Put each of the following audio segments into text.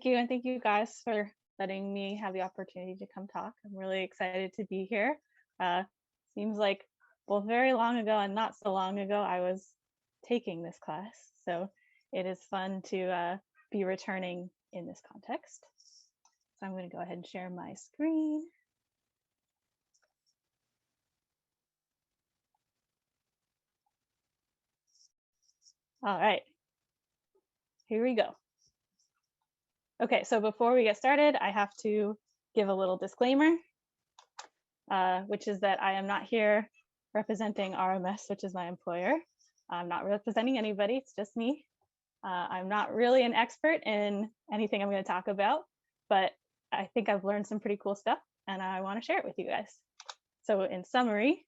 you, and thank you guys for letting me have the opportunity to come talk. I'm really excited to be here. Seems like both very long ago and not so long ago I was taking this class, so it is fun to be returning in this context. So I'm going to go ahead and share my screen. All right, here we go. Okay, so before we get started, I have to give a little disclaimer, which is that I am not here representing RMS, which is my employer. I'm not representing anybody, it's just me. I'm not really an expert in anything I'm going to talk about, but I think I've learned some pretty cool stuff and I want to share it with you guys. So in summary,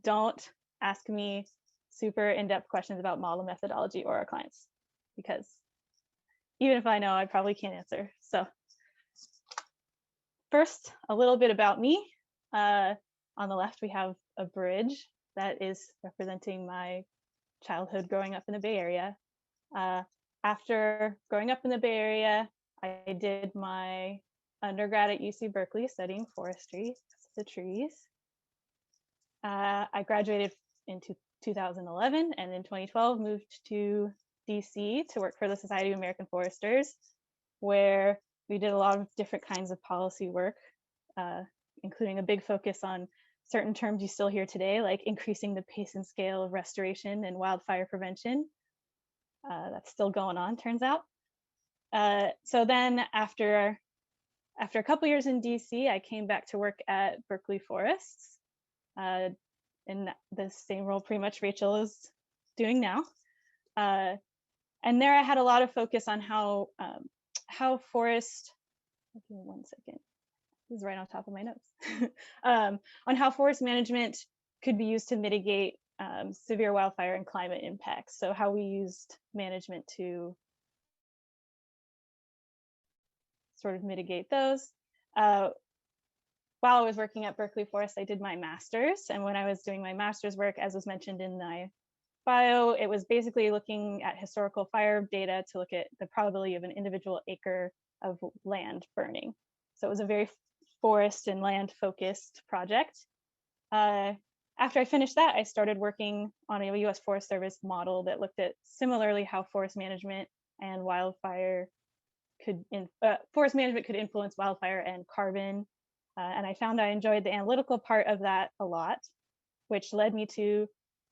don't ask me super in-depth questions about model methodology or our clients, because even if I know, I probably can't answer. So first, a little bit about me. On the left, we have a bridge that is representing my childhood growing up in the Bay Area. After growing up in the Bay Area, I did my undergrad at UC Berkeley studying forestry, the trees. I graduated in 2011 and in 2012 moved to DC to work for the Society of American Foresters, where we did a lot of different kinds of policy work, including a big focus on certain terms you still hear today, like increasing the pace and scale of restoration and wildfire prevention. That's still going on, turns out. So then after a couple years in DC, I came back to work at Berkeley Forests in the same role pretty much Rachel is doing now. And there I had a lot of focus on how forest, give me 1 second, this is right on top of my notes, on how forest management could be used to mitigate severe wildfire and climate impacts. So how we used management to sort of mitigate those. While I was working at Berkeley Forest, I did my master's. And when I was doing my master's work, as was mentioned in my bio, it was basically looking at historical fire data to look at the probability of an individual acre of land burning. So it was a very forest and land focused project. After I finished that, I started working on a US Forest Service model that looked at similarly how forest management and forest management could influence wildfire and carbon. And I found I enjoyed the analytical part of that a lot, which led me to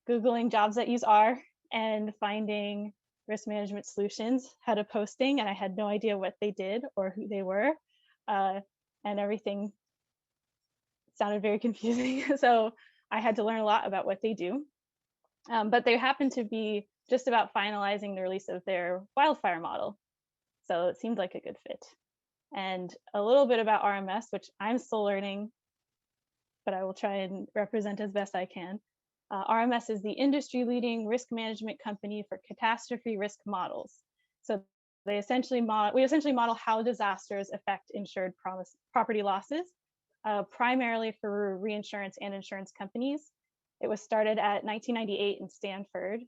Googling jobs that use R and finding risk management solutions had a posting, and I had no idea what they did or who they were. And everything sounded very confusing. So I had to learn a lot about what they do. But they happened to be just about finalizing the release of their wildfire model. So it seemed like a good fit. And a little bit about RMS, which I'm still learning, but I will try and represent as best I can. RMS is the industry-leading risk management company for catastrophe risk models. So we essentially model how disasters affect insured property losses, primarily for reinsurance and insurance companies. It was started at 1998 in Stanford,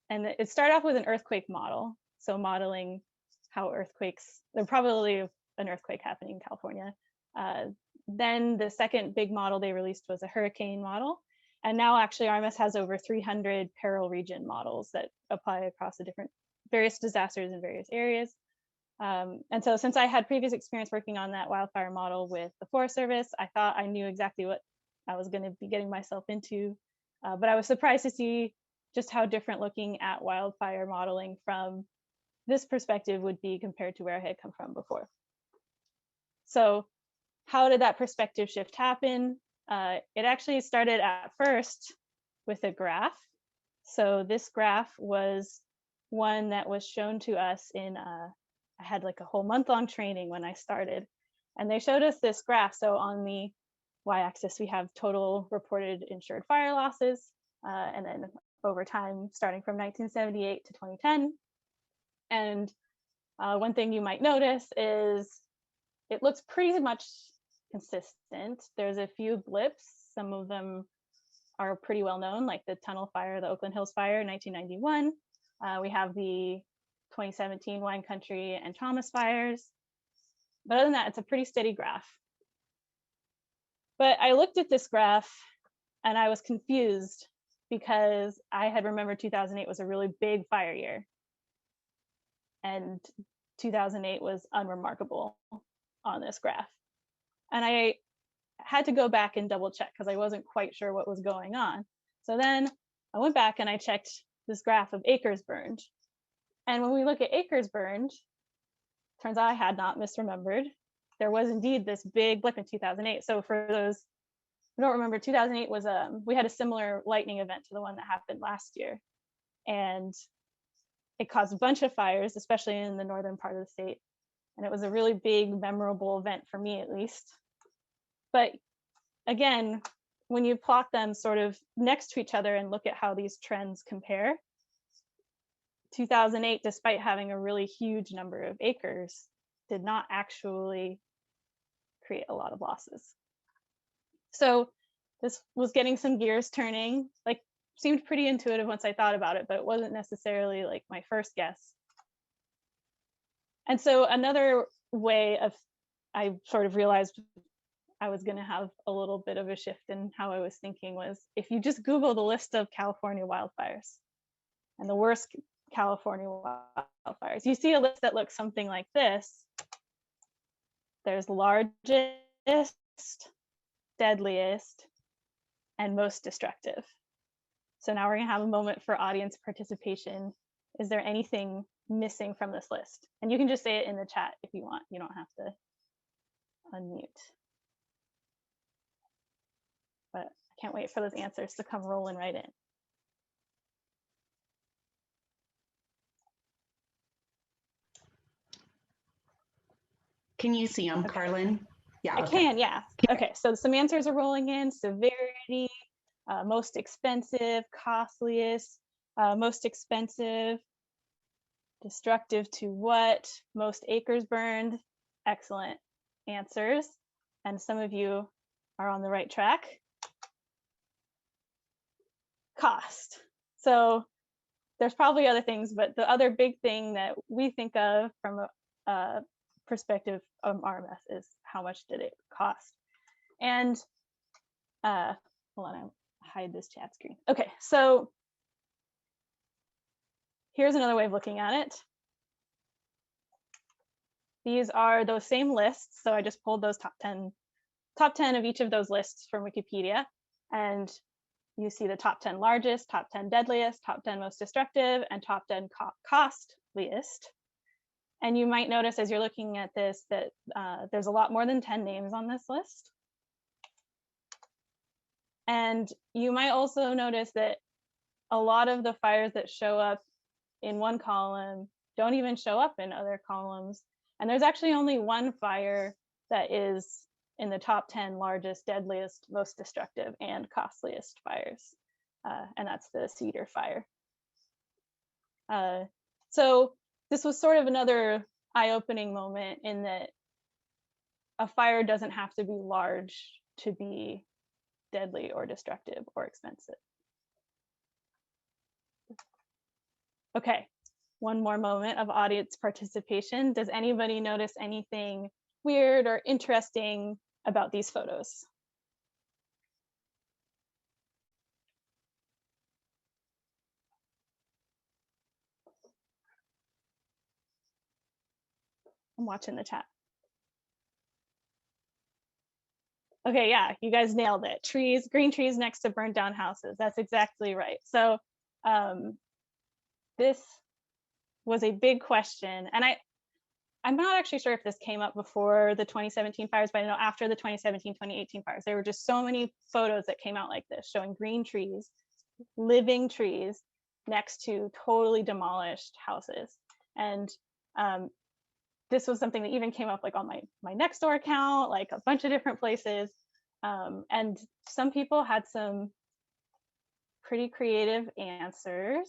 and it started off with an earthquake model. So modeling how the probability of an earthquake happening in California. Then the second big model they released was a hurricane model. And now actually RMS has over 300 peril region models that apply across the various disasters in various areas. And so since I had previous experience working on that wildfire model with the Forest Service, I thought I knew exactly what I was going to be getting myself into. But I was surprised to see just how different looking at wildfire modeling from this perspective would be compared to where I had come from before. So how did that perspective shift happen? It actually started at first with a graph. So this graph was one that was shown to us in, I had like a whole month-long training when I started, and they showed us this graph. So on the y-axis, we have total reported insured fire losses, and then over time, starting from 1978 to 2010. And one thing you might notice is it looks pretty much consistent. There's a few blips. Some of them are pretty well known, like the Tunnel Fire, the Oakland Hills Fire in 1991. We have the 2017 wine country and Thomas fires. But other than that, it's a pretty steady graph. But I looked at this graph and I was confused because I had remembered 2008 was a really big fire year. And 2008 was unremarkable on this graph. And I had to go back and double check because I wasn't quite sure what was going on. So then I went back and I checked this graph of acres burned. And when we look at acres burned, turns out I had not misremembered. There was indeed this big blip in 2008. So for those who don't remember, 2008 was we had a similar lightning event to the one that happened last year. And it caused a bunch of fires, especially in the northern part of the state. And it was a really big, memorable event for me, at least. But again, when you plot them sort of next to each other and look at how these trends compare, 2008, despite having a really huge number of acres, did not actually create a lot of losses. So this was getting some gears turning, like seemed pretty intuitive once I thought about it, but it wasn't necessarily like my first guess. And so another way of, I sort of realized I was going to have a little bit of a shift in how I was thinking was if you just Google the list of California wildfires and the worst California wildfires, you see a list that looks something like this. There's largest, deadliest, and most destructive. So now we're going to have a moment for audience participation. Is there anything missing from this list? And you can just say it in the chat if you want. You don't have to unmute. But I can't wait for those answers to come rolling right in. Can you see them, Okay. Carlin? Yeah, I can, yeah. Okay, so some answers are rolling in. Severity, most expensive, costliest, most expensive, destructive to what, most acres burned. Excellent answers. And some of you are on the right track. Cost. So there's probably other things, but the other big thing that we think of from a perspective of RMS is how much did it cost? And hold on, I'll hide this chat screen. Okay, so here's another way of looking at it. These are those same lists. So I just pulled those top 10 of each of those lists from Wikipedia. And you see the top 10 largest, top 10 deadliest, top 10 most destructive, and top 10 costliest. And you might notice as you're looking at this that there's a lot more than 10 names on this list. And you might also notice that a lot of the fires that show up in one column don't even show up in other columns. And there's actually only one fire that is in the top 10 largest, deadliest, most destructive, and costliest fires. And that's the Cedar Fire. So this was sort of another eye-opening moment in that a fire doesn't have to be large to be deadly or destructive or expensive. Okay, one more moment of audience participation. Does anybody notice anything weird or interesting about these photos? I'm watching the chat. Okay, yeah, you guys nailed it. Trees, green trees next to burned down houses. That's exactly right. So this was a big question. And I'm not actually sure if this came up before the 2017 fires, but I know after the 2017-2018 fires, there were just so many photos that came out like this, showing green trees, living trees next to totally demolished houses. And this was something that even came up like on my Nextdoor account, like a bunch of different places. And some people had some pretty creative answers.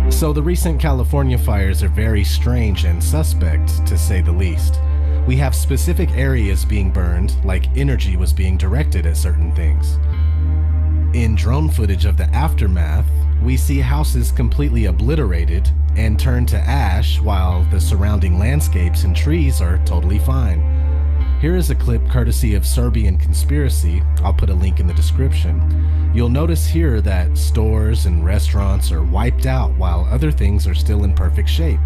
So the recent California fires are very strange and suspect, to say the least. We have specific areas being burned, like energy was being directed at certain things. In drone footage of the aftermath, we see houses completely obliterated and turned to ash while the surrounding landscapes and trees are totally fine. Here is a clip courtesy of Serbian Conspiracy. I'll put a link in the description. You'll notice here that stores and restaurants are wiped out while other things are still in perfect shape.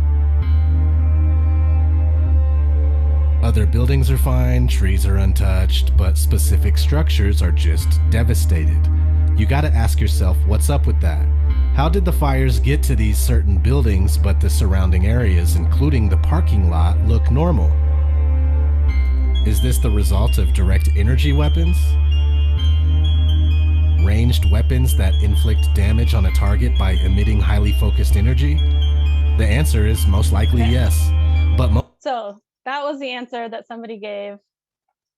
Other buildings are fine, trees are untouched, but specific structures are just devastated. You gotta ask yourself, what's up with that? How did the fires get to these certain buildings but the surrounding areas, including the parking lot, look normal? Is this the result of direct energy weapons? Ranged weapons that inflict damage on a target by emitting highly focused energy? The answer is most likely yes, but so that was the answer that somebody gave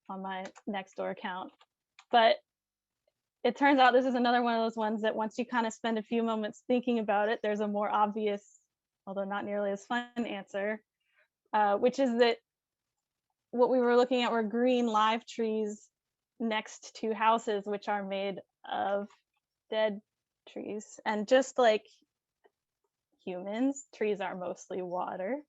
on my Nextdoor account. But it turns out this is another one of those ones that once you kind of spend a few moments thinking about it, there's a more obvious, although not nearly as fun answer, which is that what we were looking at were green live trees next to houses which are made of dead trees. And just like humans, trees are mostly water.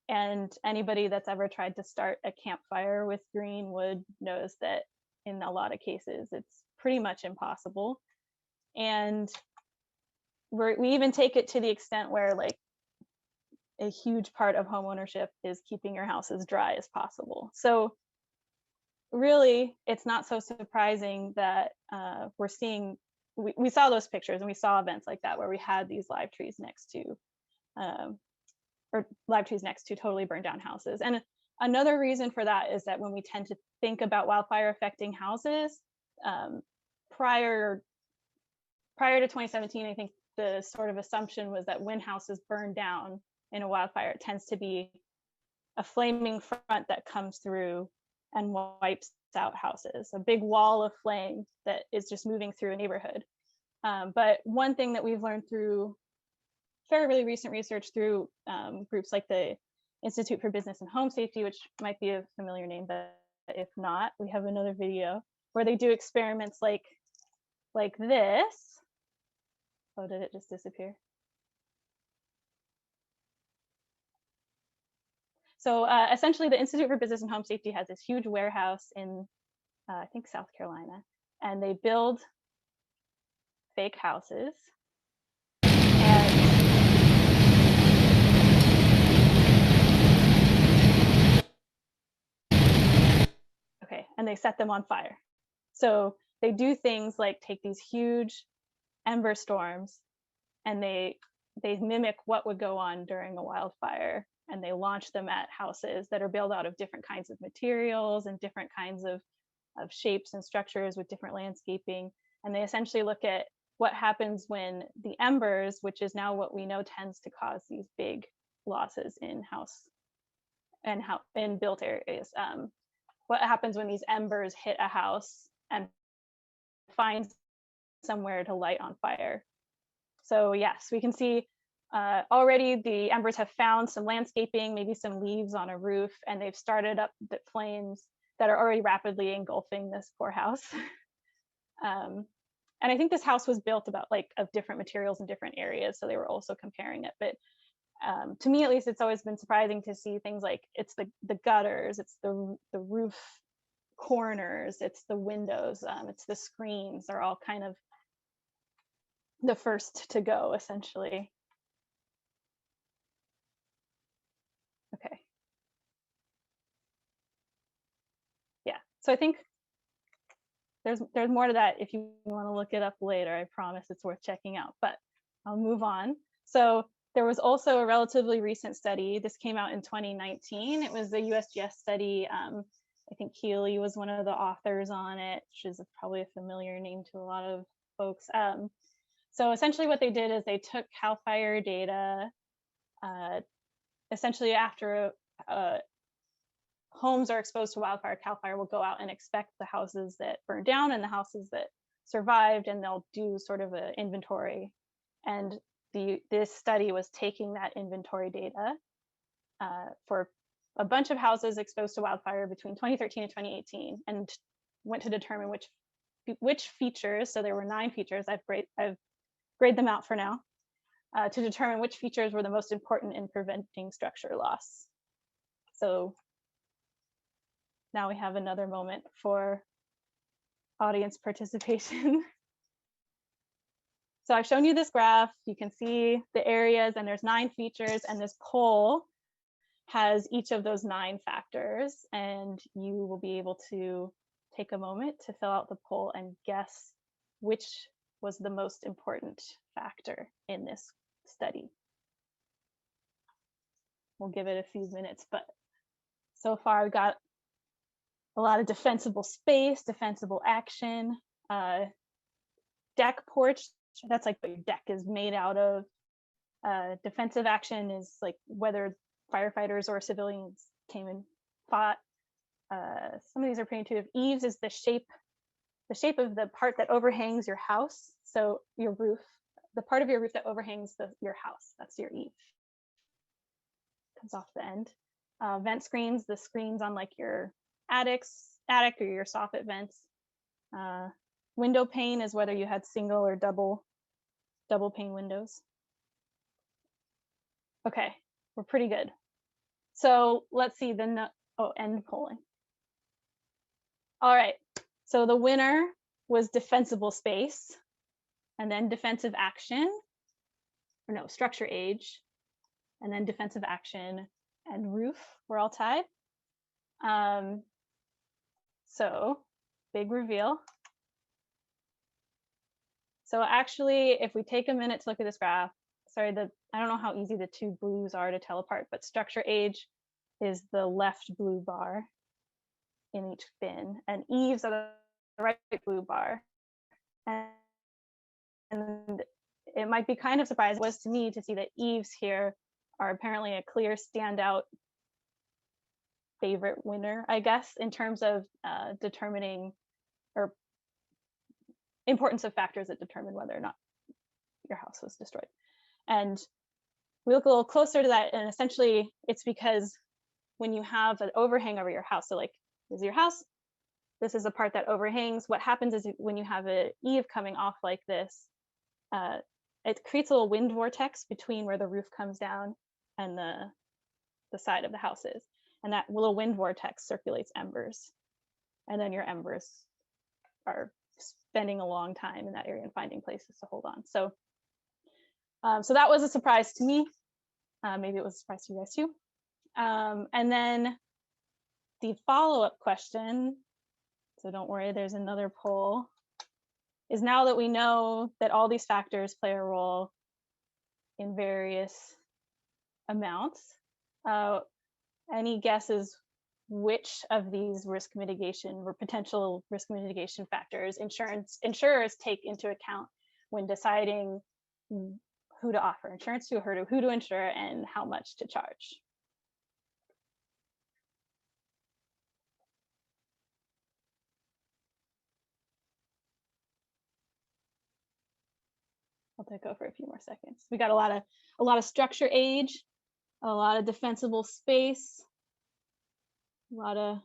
And anybody that's ever tried to start a campfire with green wood knows that in a lot of cases, it's pretty much impossible. And we even take it to the extent where like a huge part of homeownership is keeping your house as dry as possible. So really, it's not so surprising that we're seeing, we saw those pictures and we saw events like that where we had these live trees next to totally burned down houses. And another reason for that is that when we tend to think about wildfire affecting houses, prior to 2017, I think the sort of assumption was that when houses burn down in a wildfire, it tends to be a flaming front that comes through and wipes out houses, a big wall of flame that is just moving through a neighborhood. But one thing that we've learned through fairly recent research through groups like the Institute for Business and Home Safety, which might be a familiar name, but if not, we have another video where they do experiments like this. Oh, did it just disappear? So essentially, the Institute for Business and Home Safety has this huge warehouse in, I think, South Carolina, and they build fake houses. And they set them on fire. So they do things like take these huge ember storms and they mimic what would go on during a wildfire, and they launch them at houses that are built out of different kinds of materials and different kinds of shapes and structures with different landscaping. And they essentially look at what happens when the embers, which is now what we know tends to cause these big losses in house and in built areas. What happens when these embers hit a house and find somewhere to light on fire. So yes, we can see already the embers have found some landscaping, maybe some leaves on a roof, and they've started up the flames that are already rapidly engulfing this poor house. And I think this house was built about of different materials in different areas, so they were also comparing it. But to me, at least, it's always been surprising to see things like it's the gutters, it's the roof corners, it's the windows, it's the screens are all kind of the first to go, essentially. Okay. Yeah, so I think there's more to that if you want to look it up later. I promise it's worth checking out, but I'll move on. So there was also a relatively recent study. This came out in 2019. It was the USGS study. I think Keeley was one of the authors on it, which is probably a familiar name to a lot of folks. So essentially what they did is they took CAL FIRE data, essentially after homes are exposed to wildfire, CAL FIRE will go out and inspect the houses that burned down and the houses that survived, and they'll do sort of an inventory. And this study was taking that inventory data for a bunch of houses exposed to wildfire between 2013 and 2018, and went to determine which features, so there were 9 features, I've graded them out for now, to determine which features were the most important in preventing structure loss. So now we have another moment for audience participation. So I've shown you this graph. You can see the areas, and there's 9 features, and this poll has each of those 9 factors, and you will be able to take a moment to fill out the poll and guess which was the most important factor in this study. We'll give it a few minutes, but so far I've got a lot of defensible space, defensible action, deck porch, that's like what your deck is made out of. Defensive action is like whether firefighters or civilians came and fought. Some of these are pretty intuitive. Eaves is the shape of the part that overhangs your house. So your roof, the part of your roof that overhangs your house, that's your eave. Comes off the end. Vent screens, the screens on like your attic or your soffit vents. Window pane is whether you had single or double pane windows. Okay, we're pretty good. So let's see end polling. All right, so the winner was defensible space, and then defensive action, or no, structure age, and then defensive action and roof were all tied. So big reveal. So actually, if we take a minute to look at this graph, sorry, I don't know how easy the 2 blues are to tell apart, but structure age is the left blue bar in each bin, and eaves are the right blue bar. And it might be kind of surprising, was to me, to see that eaves here are apparently a clear standout favorite winner, I guess, in terms of determining or importance of factors that determine whether or not your house was destroyed. And we look a little closer to that, and essentially it's because when you have an overhang over your house, so like this is your house, this is the part that overhangs. What happens is when you have an eave coming off like this, it creates a little wind vortex between where the roof comes down and the side of the house is. And that little wind vortex circulates embers. And then your embers are spending a long time in that area and finding places to hold on. So, so that was a surprise to me. Maybe it was a surprise to you guys too. And then the follow-up question, so don't worry, there's another poll, is now that we know that all these factors play a role in various amounts, any guesses which of these risk mitigation or potential risk mitigation factors insurers take into account when deciding who to offer insurance to, who to insure, and how much to charge? I'll take over a few more seconds. We got a lot of structure age, a lot of defensible space, a lot of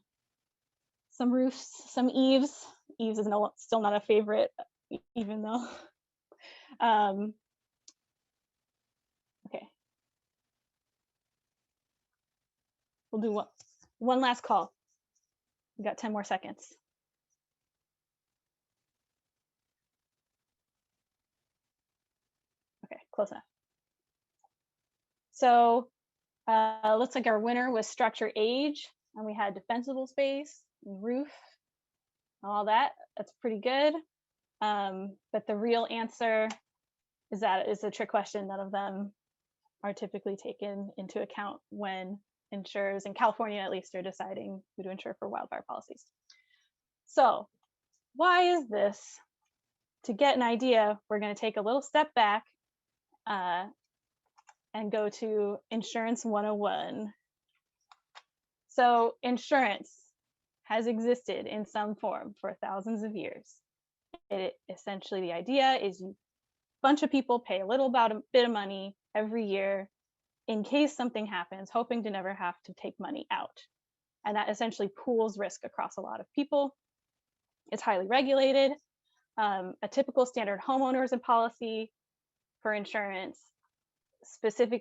some roofs, some eaves. Eaves is still not a favorite, even though. Okay. We'll do one last call. We got 10 more seconds. Okay, close enough. So looks like our winner was structure age, and we had defensible space, roof, all that. That's pretty good. But the real answer is that it's a trick question. None of them are typically taken into account when insurers, in California at least, are deciding who to insure for wildfire policies. So why is this? To get an idea, we're going to take a little step back and go to Insurance 101. So insurance has existed in some form for thousands of years. Essentially, the idea is a bunch of people pay a little bit of money every year in case something happens, hoping to never have to take money out. And that essentially pools risk across a lot of people. It's highly regulated. A typical standard homeowners and policy for insurance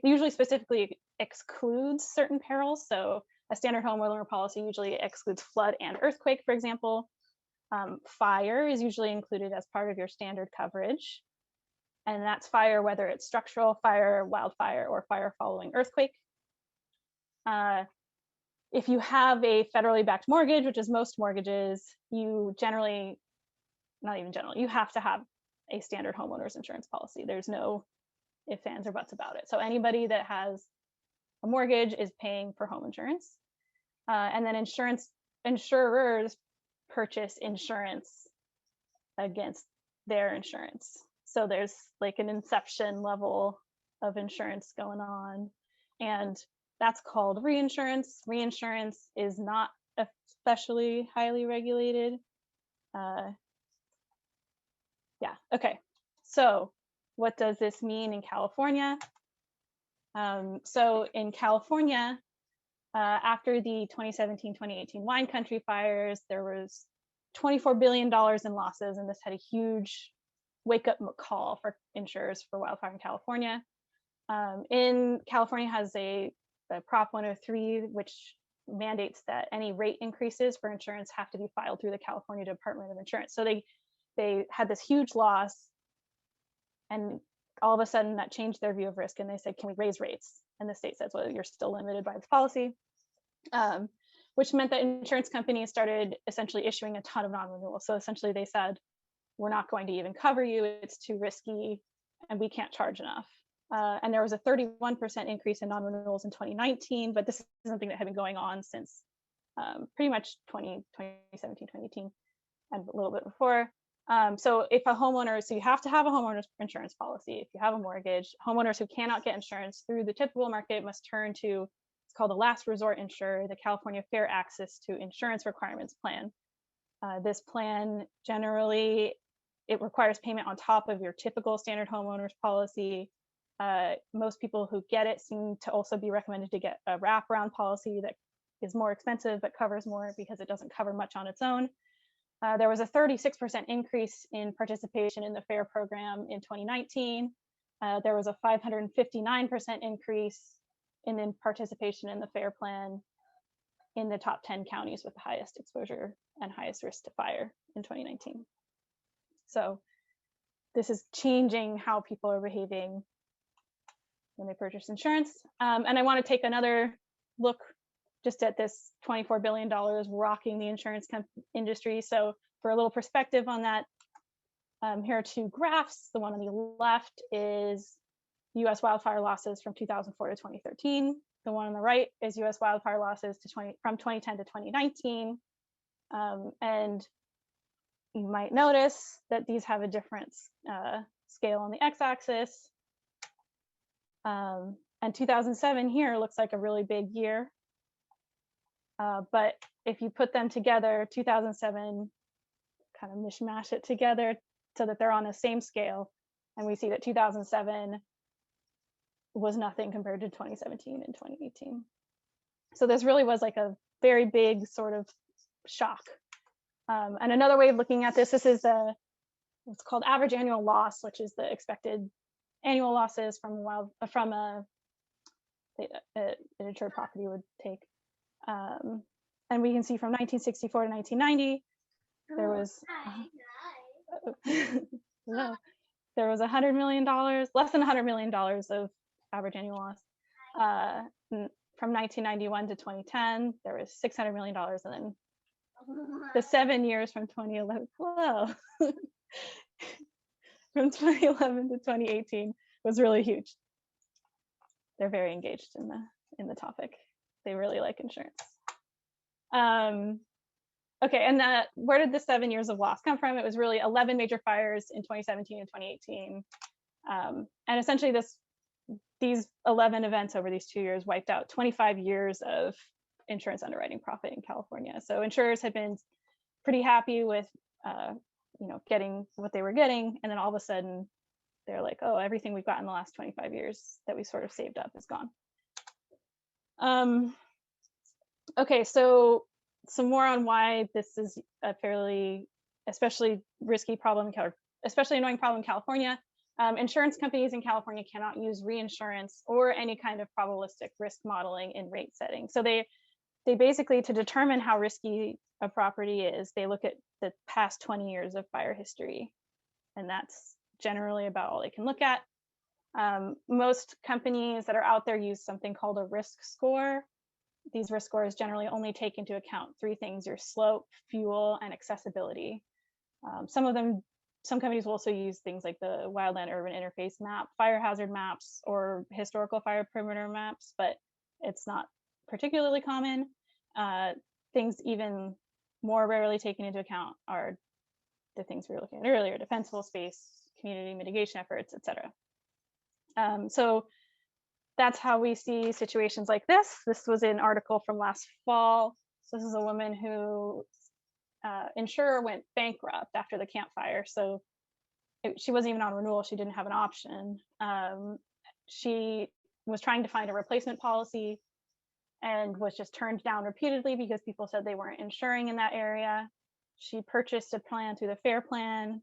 usually specifically excludes certain perils. So a standard homeowner policy usually excludes flood and earthquake, for example. Fire is usually included as part of your standard coverage. And that's fire, whether it's structural fire, wildfire, or fire following earthquake. If you have a federally backed mortgage, which is most mortgages, you generally, not even generally, you have to have a standard homeowners insurance policy. There's no ifs, ands, or buts about it. So anybody that has a mortgage is paying for home insurance. And then insurers purchase insurance against their insurance. So there's like an inception level of insurance going on, and that's called reinsurance. Reinsurance is not especially highly regulated. Yeah, okay. So what does this mean in California? So in California, after the 2017-2018 wine country fires, there was $24 billion in losses, and this had a huge wake-up call for insurers for wildfire in California. In California has a Prop 103, which mandates that any rate increases for insurance have to be filed through the California Department of Insurance. So they had this huge loss, and all of a sudden that changed their view of risk, and they said, can we raise rates? And the state says, well, you're still limited by this policy, which meant that insurance companies started essentially issuing a ton of non-renewals. So essentially they said, we're not going to even cover you, it's too risky, and we can't charge enough. And there was a 31% increase in non-renewals in 2019, but this is something that had been going on since pretty much 2017, 2018, and a little bit before. So if a homeowner, so you have to have a homeowner's insurance policy. If you have a mortgage, homeowners who cannot get insurance through the typical market must turn to, it's called the last resort insurer, the California Fair Access to Insurance Requirements Plan. This plan generally, it requires payment on top of your typical standard homeowners policy. Most people who get it seem to also be recommended to get a wraparound policy that is more expensive but covers more because it doesn't cover much on its own. There was a 36% increase in participation in the FAIR program in 2019. There was a 559% increase in participation in the FAIR plan in the top 10 counties with the highest exposure and highest risk to fire in 2019. So this is changing how people are behaving when they purchase insurance. And I want to take another look just at this $24 billion rocking the insurance industry. So for a little perspective on that, here are two graphs. The one on the left is US wildfire losses from 2004 to 2013. The one on the right is US wildfire losses from 2010 to 2019. And you might notice that these have a different scale on the x-axis. And 2007 here looks like a really big year. But if you put them together, 2007, kind of mishmash it together so that they're on the same scale. And we see that 2007 was nothing compared to 2017 and 2018. So this really was like a very big sort of shock. And another way of looking at this is what's called average annual loss, which is the expected annual losses from an insured property would take. And we can see from 1964 to 1990, there was there was $100 million, less than $100 million of average annual loss. From 1991 to 2010, there was $600 million, and then the 7 years from 2011, from 2011 to 2018 was really huge. They're very engaged in the topic. They really like insurance. Okay, and where did the 7 years of loss come from? It was really 11 major fires in 2017 and 2018. And essentially these 11 events over these 2 years wiped out 25 years of insurance underwriting profit in California. So insurers had been pretty happy with getting what they were getting, and then all of a sudden they're like, oh, everything we've got in the last 25 years that we sort of saved up is gone. Okay, so some more on why this is a fairly, especially risky problem, or especially annoying problem in California. Insurance companies in California cannot use reinsurance or any kind of probabilistic risk modeling in rate setting. So they basically, to determine how risky a property is, they look at the past 20 years of fire history, and that's generally about all they can look at. Most companies that are out there use something called a risk score. These risk scores generally only take into account three things: your slope, fuel, and accessibility. Some companies will also use things like the wildland urban interface map, fire hazard maps, or historical fire perimeter maps, but it's not particularly common. Things even more rarely taken into account are the things we were looking at earlier: defensible space, community mitigation efforts, etc. So that's how we see situations like this. This was an article from last fall. So this is a woman who insurer went bankrupt after the Camp Fire. So she wasn't even on renewal. She didn't have an option. She was trying to find a replacement policy and was just turned down repeatedly because people said they weren't insuring in that area. She purchased a plan through the FAIR plan.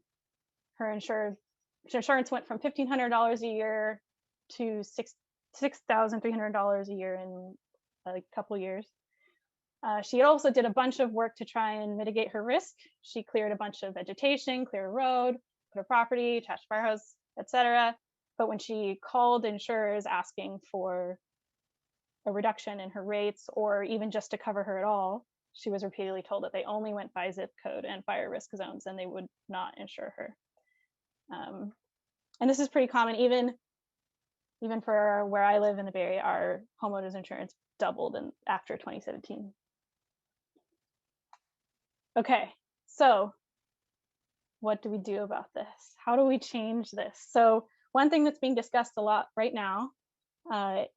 Her insurance went from $1,500 a year to $6,300 a year in a couple years. She also did a bunch of work to try and mitigate her risk. She cleared a bunch of vegetation, cleared a road, put a property, attached a firehouse, etc. But when she called insurers asking for a reduction in her rates, or even just to cover her at all, she was repeatedly told that they only went by zip code and fire risk zones, and they would not insure her. And this is pretty common, even for where I live in the Bay Area. Our homeowners insurance doubled after 2017. Okay, so what do we do about this? How do we change this? So one thing that's being discussed a lot right now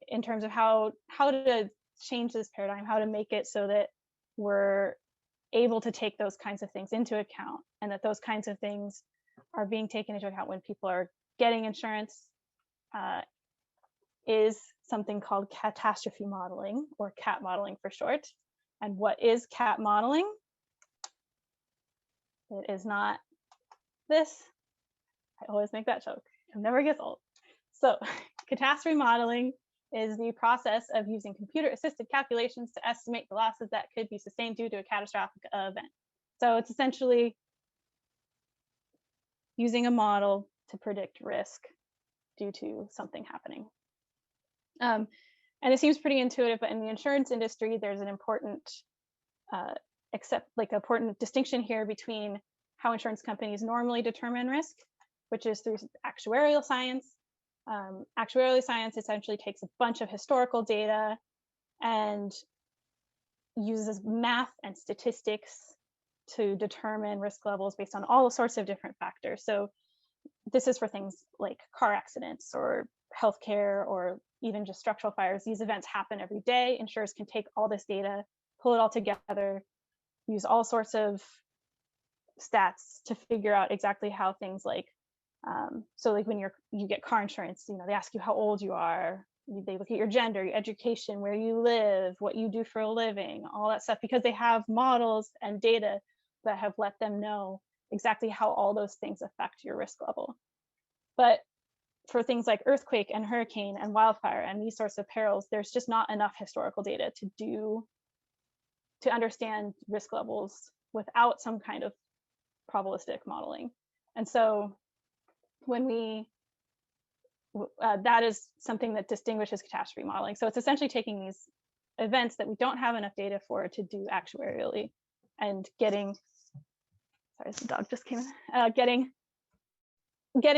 in terms of how to change this paradigm, how to make it so that we're able to take those kinds of things into account, and that those kinds of things are being taken into account when people are getting insurance, is something called catastrophe modeling, or CAT modeling for short. And what is CAT modeling? It is not this. I always make that joke. It never gets old. So catastrophe modeling is the process of using computer-assisted calculations to estimate the losses that could be sustained due to a catastrophic event. So it's essentially using a model to predict risk due to something happening. And it seems pretty intuitive, but in the insurance industry, there's an important important distinction here between how insurance companies normally determine risk, which is through actuarial science. Actuarial science essentially takes a bunch of historical data and uses math and statistics to determine risk levels based on all sorts of different factors. So this is for things like car accidents or healthcare, or even just structural fires. These events happen every day. Insurers can take all this data, pull it all together, use all sorts of stats to figure out exactly how things like, so like when you get car insurance, they ask you how old you are, they look at your gender, your education, where you live, what you do for a living, all that stuff, because they have models and data that have let them know exactly how all those things affect your risk level. But for things like earthquake and hurricane and wildfire and these sorts of perils, there's just not enough historical data to understand risk levels without some kind of probabilistic modeling. And so when that is something that distinguishes catastrophe modeling. So it's essentially taking these events that we don't have enough data for to do actuarially, and getting, sorry, the dog just came in, getting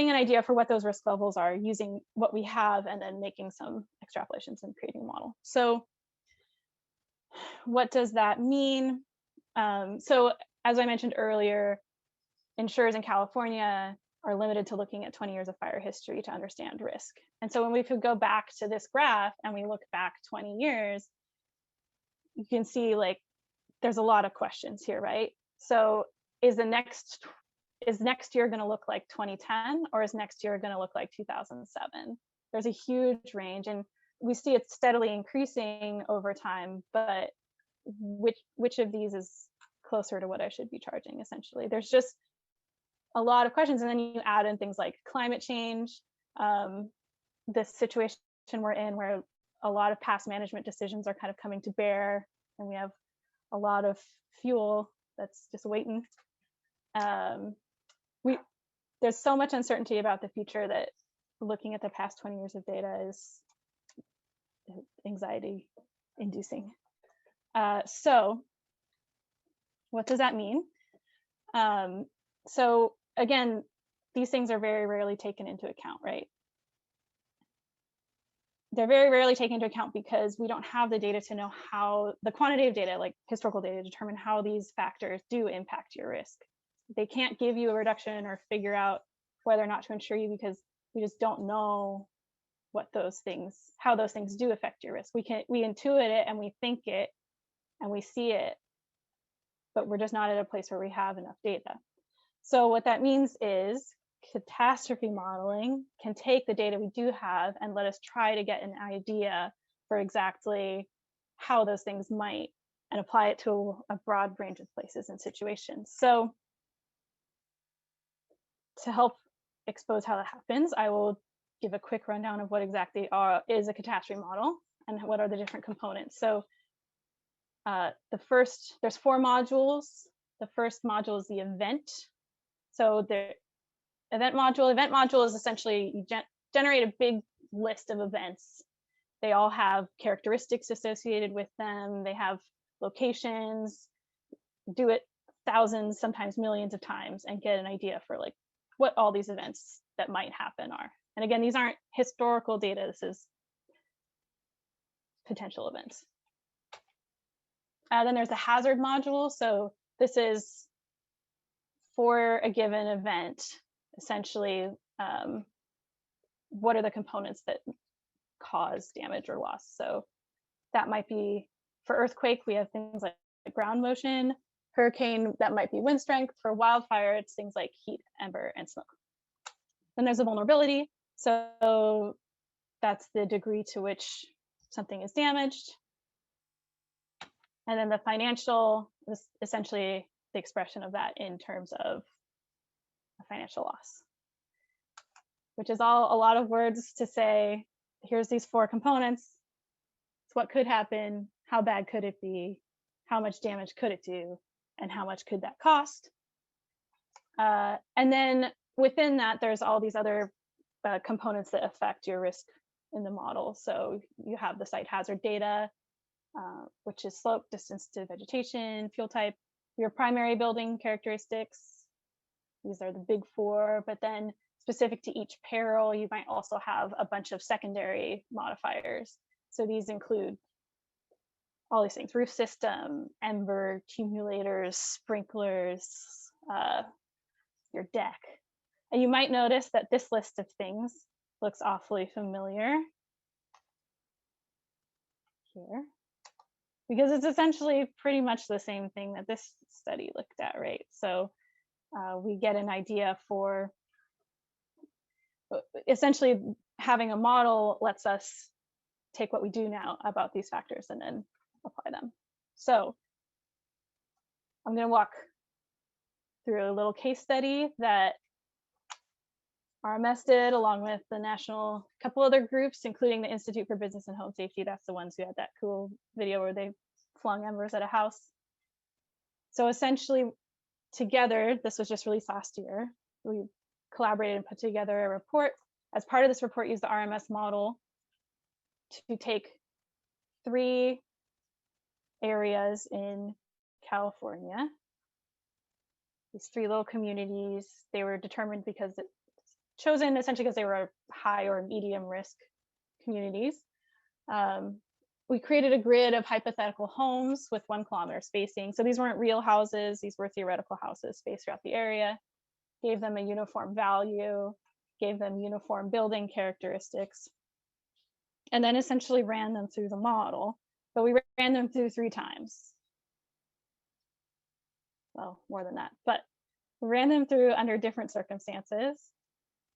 an idea for what those risk levels are, using what we have, and then making some extrapolations and creating a model. So what does that mean? So as I mentioned earlier, insurers in California are limited to looking at 20 years of fire history to understand risk. And so when we could go back to this graph and we look back 20 years, you can see like there's a lot of questions here, right? So is next year going to look like 2010, or is next year going to look like 2007? There's a huge range, and we see it steadily increasing over time, but which of these is closer to what I should be charging, essentially? There's just a lot of questions. And then you add in things like climate change, this situation we're in where a lot of past management decisions are kind of coming to bear, and we have a lot of fuel that's just waiting. There's so much uncertainty about the future that looking at the past 20 years of data is anxiety inducing. So what does that mean? So again, these things are very rarely taken into account, right? They're very rarely taken into account because we don't have the data to know how, the quantitative data, like historical data, to determine how these factors do impact your risk. They can't give you a reduction or figure out whether or not to insure you because we just don't know what those things, how those things do affect your risk. We intuit it and we think it and we see it, but we're just not at a place where we have enough data. So what that means is catastrophe modeling can take the data we do have and let us try to get an idea for exactly how those things might, and apply it to a broad range of places and situations. So to help expose how that happens, I will give a quick rundown of what exactly is a catastrophe model and what are the different components. So there's 4 modules. The first module is the event. So the event module is essentially you generate a big list of events. They all have characteristics associated with them. They have locations. Do it thousands, sometimes millions of times, and get an idea for like what all these events that might happen are. And again, these aren't historical data. This is potential events. Then there's the hazard module. So this is for a given event, essentially, what are the components that cause damage or loss? So that might be, for earthquake, we have things like ground motion. Hurricane, that might be wind strength. For wildfire, it's things like heat, ember, and smoke. Then there's a vulnerability. So that's the degree to which something is damaged. And then the financial is essentially the expression of that in terms of a financial loss, which is a lot of words to say, here's these 4 components. It's what could happen, how bad could it be, how much damage could it do, and how much could that cost? And then within that, there's all these other components that affect your risk in the model. So you have the site hazard data, which is slope, distance to vegetation, fuel type, your primary building characteristics. These are the big 4, but then specific to each peril, you might also have a bunch of secondary modifiers. So these include all these things: roof system, ember, accumulators, sprinklers, your deck. And you might notice that this list of things looks awfully familiar here, because it's essentially pretty much the same thing that this study looked at, right? So we get an idea for, essentially having a model lets us take what we do now about these factors and then apply them. So I'm going to walk through a little case study that RMS did along with the national, couple other groups, including the Institute for Business and Home Safety. That's the ones who had that cool video where they flung embers at a house. So essentially together, this was just released last year, we collaborated and put together a report. As part of this report, used the RMS model to take 3 areas in California. These 3 little communities, they were determined because it's chosen essentially because they were high or medium risk communities. We created a grid of hypothetical homes with 1 kilometer spacing. So these weren't real houses, these were theoretical houses spaced throughout the area, gave them a uniform value, gave them uniform building characteristics, and then essentially ran them through the model. But we ran them through 3 times. Well, more than that, but we ran them through under different circumstances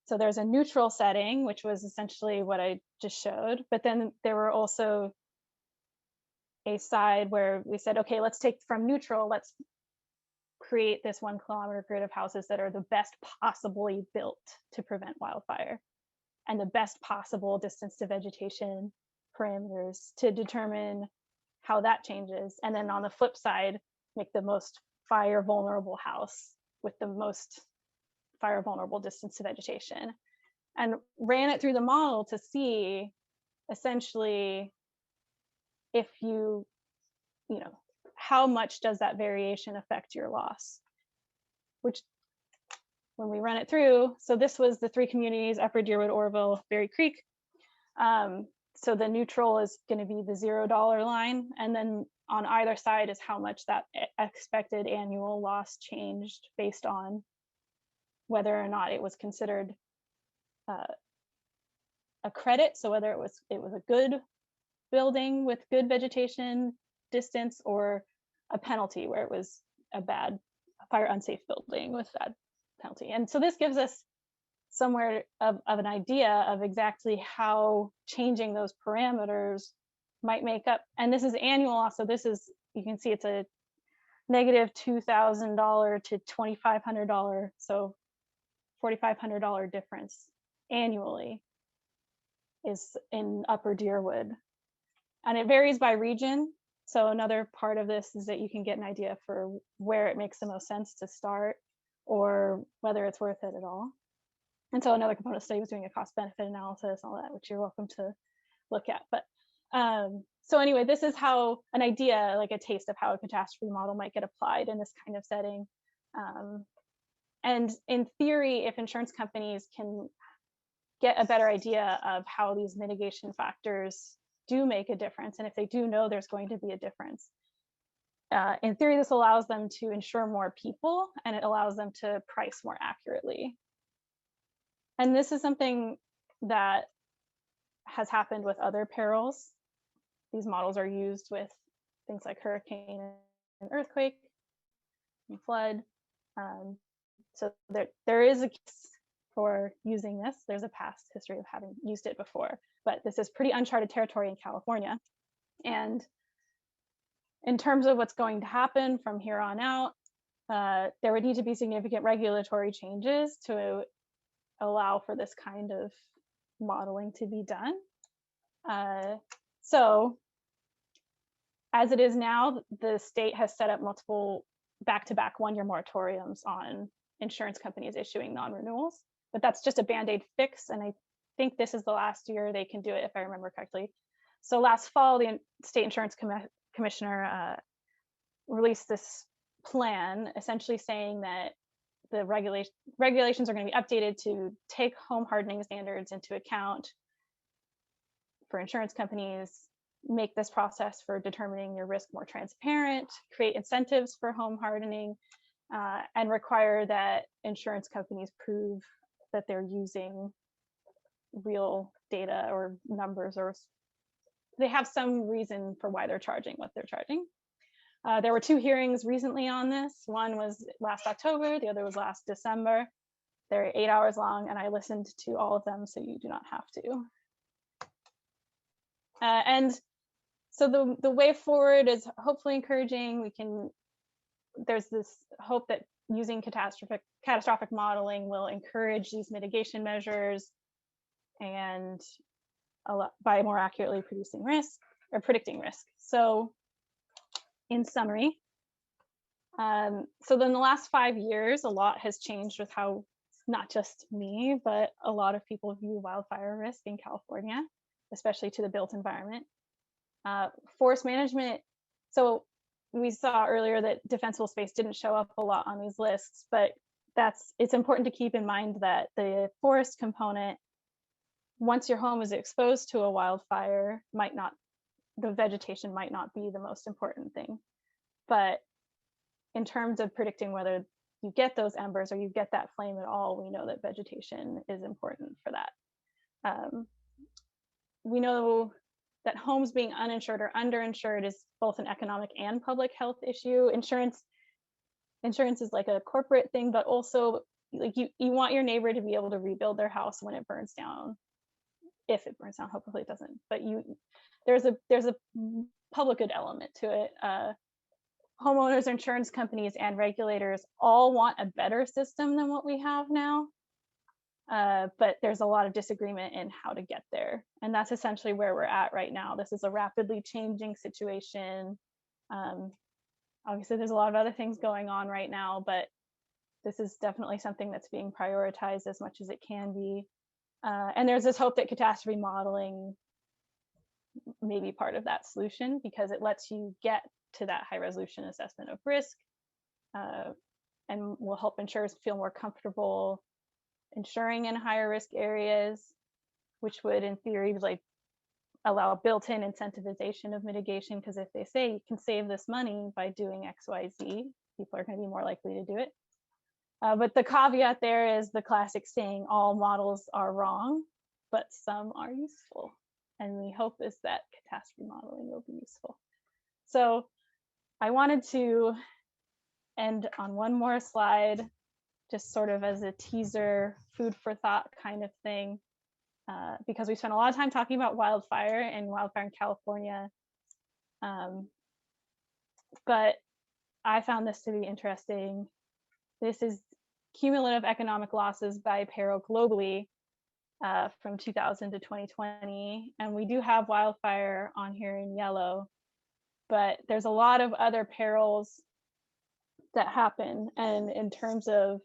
So there's a neutral setting, which was essentially what I just showed, but then there were also a side where we said, okay, let's take from neutral, let's create this 1 kilometer grid of houses that are the best possibly built to prevent wildfire and the best possible distance to vegetation parameters to determine how that changes. And then on the flip side, make the most fire vulnerable house with the most fire vulnerable distance to vegetation, and ran it through the model to see essentially if you know, how much does that variation affect your loss? Which when we run it through, so this was the 3 communities, Upper Deerwood, Orville, Berry Creek. So the neutral is going to be the $0 line. And then on either side is how much that expected annual loss changed based on whether or not it was considered a credit. So whether it was a good building with good vegetation distance, or a penalty where it was a bad fire unsafe building with bad penalty. And so this gives us somewhere of an idea of exactly how changing those parameters might make up. And this is annual also. This is, you can see it's a negative $2,000 to $2,500, so $4,500 difference annually is in Upper Deerwood. And it varies by region. So another part of this is that you can get an idea for where it makes the most sense to start or whether it's worth it at all. And so another component study was doing a cost benefit analysis, all that, which you're welcome to look at. But so anyway, this is how an idea, like a taste of how a catastrophe model might get applied in this kind of setting. And in theory, if insurance companies can get a better idea of how these mitigation factors do make a difference, and if they do know there's going to be a difference, in theory, this allows them to insure more people, and it allows them to price more accurately. And this is something that has happened with other perils. These models are used with things like hurricane and earthquake and flood. So there is a case for using this. There's a past history of having used it before, but this is pretty uncharted territory in California. And in terms of what's going to happen from here on out, there would need to be significant regulatory changes to allow for this kind of modeling to be done. So as it is now, the state has set up multiple back-to-back one-year moratoriums on insurance companies issuing non-renewals, but that's just a Band-Aid fix. And I think this is the last year they can do it, if I remember correctly. So last fall, the state insurance commissioner released this plan, essentially saying that the regulations are going to be updated to take home hardening standards into account for insurance companies, make this process for determining your risk more transparent, create incentives for home hardening, and require that insurance companies prove that they're using real data or numbers, or they have some reason for why they're charging what they're charging. There were 2 hearings recently on this. One was last October, the other was last December. They're 8 hours long, and I listened to all of them, so you do not have to. And so the way forward is hopefully encouraging. There's this hope that using catastrophic modeling will encourage these mitigation measures and by more accurately predicting risk. So in summary, so then the last 5 years, a lot has changed with how not just me, but a lot of people view wildfire risk in California, especially to the built environment. Forest management, so we saw earlier that defensible space didn't show up a lot on these lists, but it's important to keep in mind that the forest component, once your home is exposed to a wildfire, the vegetation might not be the most important thing. But in terms of predicting whether you get those embers or you get that flame at all, we know that vegetation is important for that. We know that homes being uninsured or underinsured is both an economic and public health issue. Insurance is like a corporate thing, but also like you want your neighbor to be able to rebuild their house when it burns down, if it burns down. Hopefully it doesn't, but there's a public good element to it. Homeowners, insurance companies, and regulators all want a better system than what we have now, but there's a lot of disagreement in how to get there, and that's essentially where we're at right now. This is a rapidly changing situation. Obviously there's a lot of other things going on right now, but this is definitely something that's being prioritized as much as it can be. And there's this hope that catastrophe modeling may be part of that solution, because it lets you get to that high resolution assessment of risk, and will help insurers feel more comfortable insuring in higher risk areas, which would in theory like allow built-in incentivization of mitigation, because if they say you can save this money by doing XYZ, people are going to be more likely to do it. But the caveat there is the classic saying, all models are wrong, but some are useful. And the hope is that catastrophe modeling will be useful. So I wanted to end on one more slide, just sort of as a teaser, food for thought kind of thing, because we spent a lot of time talking about wildfire in California. But I found this to be interesting. This is cumulative economic losses by peril globally from 2000 to 2020. And we do have wildfire on here in yellow, but there's a lot of other perils that happen. And in terms of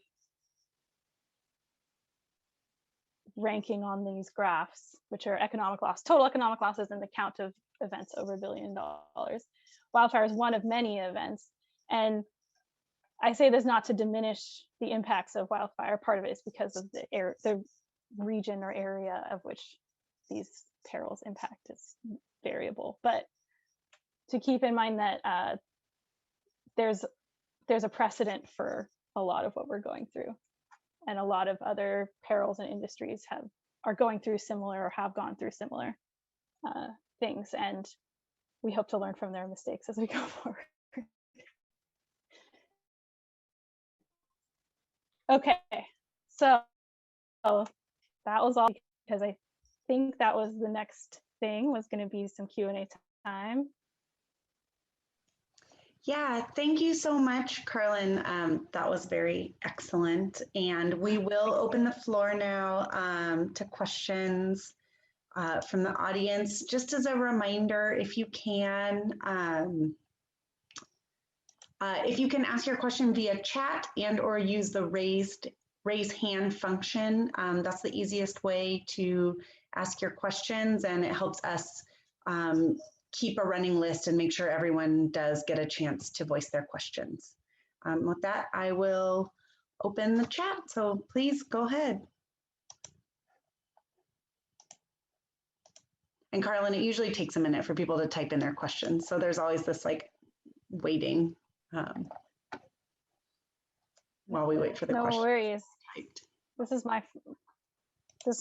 ranking on these graphs, which are economic loss, total economic losses, and the count of events over $1 billion, wildfire is one of many events. And I say this not to diminish the impacts of wildfire. Part of it is because of the region or area of which these perils impact is variable. But to keep in mind that there's a precedent for a lot of what we're going through, and a lot of other perils and industries are going through similar or have gone through similar things, and we hope to learn from their mistakes as we go forward. Okay, so that was all, because I think that was the next thing, was going to be some Q&A time. Yeah, thank you so much, Carlin. That was very excellent. And we will open the floor now to questions from the audience. Just as a reminder, if you can ask your question via chat and or use the raise hand function, that's the easiest way to ask your questions, and it helps us keep a running list and make sure everyone does get a chance to voice their questions. With that, I will open the chat, so please go ahead. And Carlin, it usually takes a minute for people to type in their questions, so there's always this like waiting while we wait for the question. No worries. This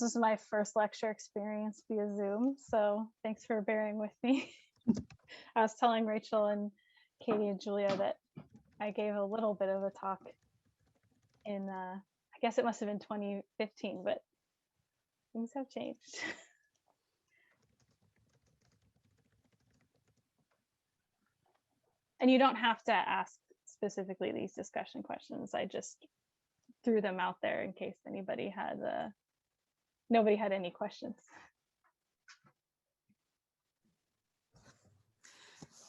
is my first lecture experience via Zoom, so thanks for bearing with me. I was telling Rachel and Katie and Julia that I gave a little bit of a talk in, I guess it must have been 2015, but things have changed. And you don't have to ask specifically these discussion questions. I just threw them out there in case nobody had any questions.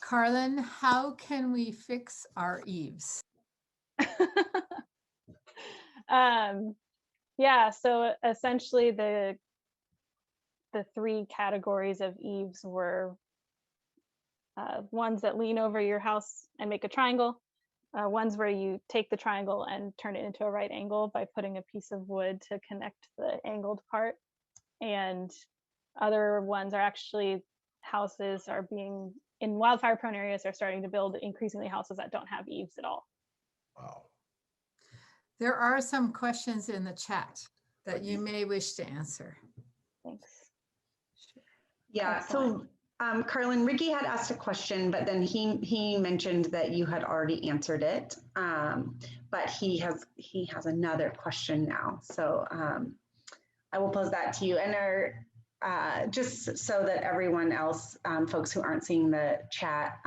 Carlin, how can we fix our eaves? Yeah, so essentially the three categories of eaves were ones that lean over your house and make a triangle, ones where you take the triangle and turn it into a right angle by putting a piece of wood to connect the angled part, and other ones are actually houses are being, in wildfire prone areas, are starting to build increasingly houses that don't have eaves at all. Wow. There are some questions in the chat that you may wish to answer. Thanks. Yeah, Excellent. so Carlin, Ricky had asked a question, but then he mentioned that you had already answered it. But but he has another question now. So I will pose that to you. And just so that everyone else, folks who aren't seeing the chat,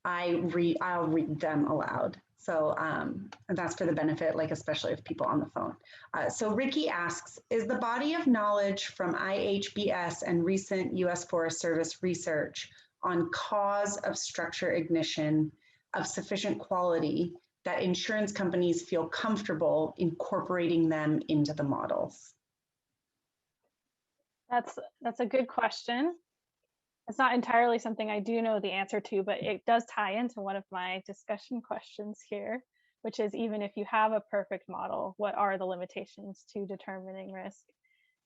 I'll read them aloud. So and that's for the benefit, like especially of people on the phone. So Ricky asks, is the body of knowledge from IHBS and recent US Forest Service research on cause of structure ignition of sufficient quality that insurance companies feel comfortable incorporating them into the models? That's a good question. It's not entirely something I do know the answer to, but it does tie into one of my discussion questions here, which is, even if you have a perfect model, what are the limitations to determining risk?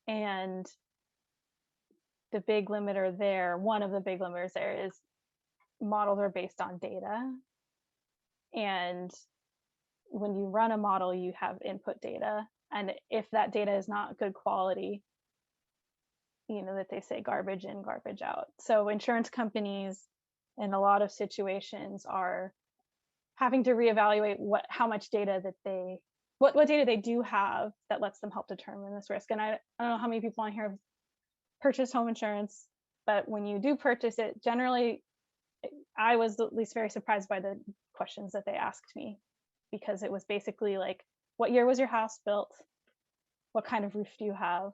And the big limiter there, one of the big limiters there, is models are based on data. And when you run a model, you have input data. And if that data is not good quality, you know, that they say garbage in, garbage out. So insurance companies in a lot of situations are having to reevaluate how much data that what data they do have that lets them help determine this risk. And I don't know how many people on here have purchased home insurance, but when you do purchase it, generally, I was at least very surprised by the questions that they asked me, because it was basically like, what year was your house built? What kind of roof do you have?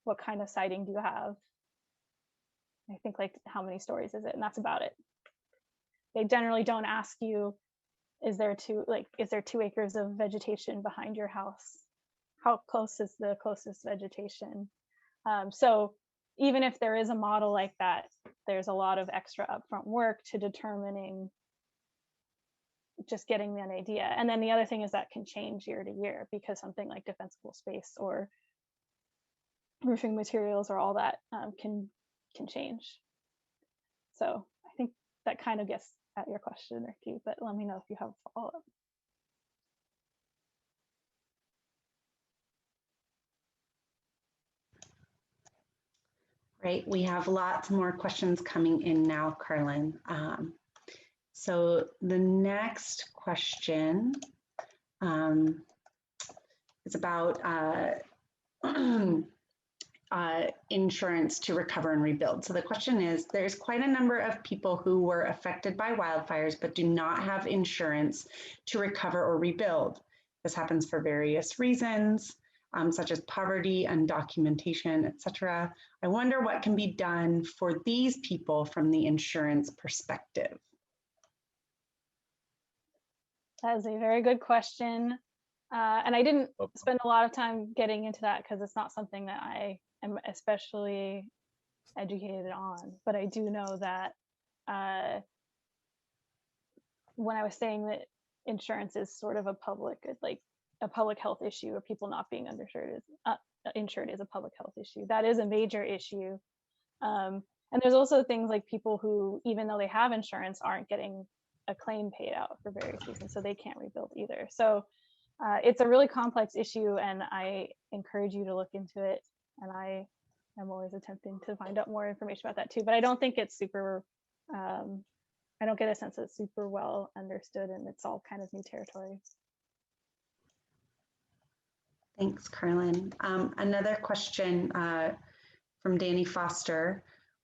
What kind of siding do you have? I think, like, how many stories is it? And that's about it. They generally don't ask you, is there 2 acres of vegetation behind your house? How close is the closest vegetation? So even if there is a model like that, there's a lot of extra upfront work to determining, just getting an idea. And then the other thing is that can change year to year, because something like defensible space or roofing materials or all that can change. So I think that kind of gets at your question, Ricky, but let me know if you have a follow-up. Right, we have lots more questions coming in now, Carlin. So the next question is about insurance to recover and rebuild. So the question is, there's quite a number of people who were affected by wildfires but do not have insurance to recover or rebuild. This happens for various reasons, such as poverty, undocumentation, etc. I wonder what can be done for these people from the insurance perspective. That is a very good question. And I didn't spend a lot of time getting into that because it's not something that I am especially educated on. But I do know that when I was saying that insurance is sort of a public health issue, or people not being insured is a public health issue. That is a major issue. And there's also things like people who, even though they have insurance, aren't getting a claim paid out for various reasons, so they can't rebuild either. So it's a really complex issue, and I encourage you to look into it. And I am always attempting to find out more information about that too. But I don't think it's super, I don't get a sense that it's super well understood, and it's all kind of new territory. Thanks, Carlin. Another question from Danny Foster.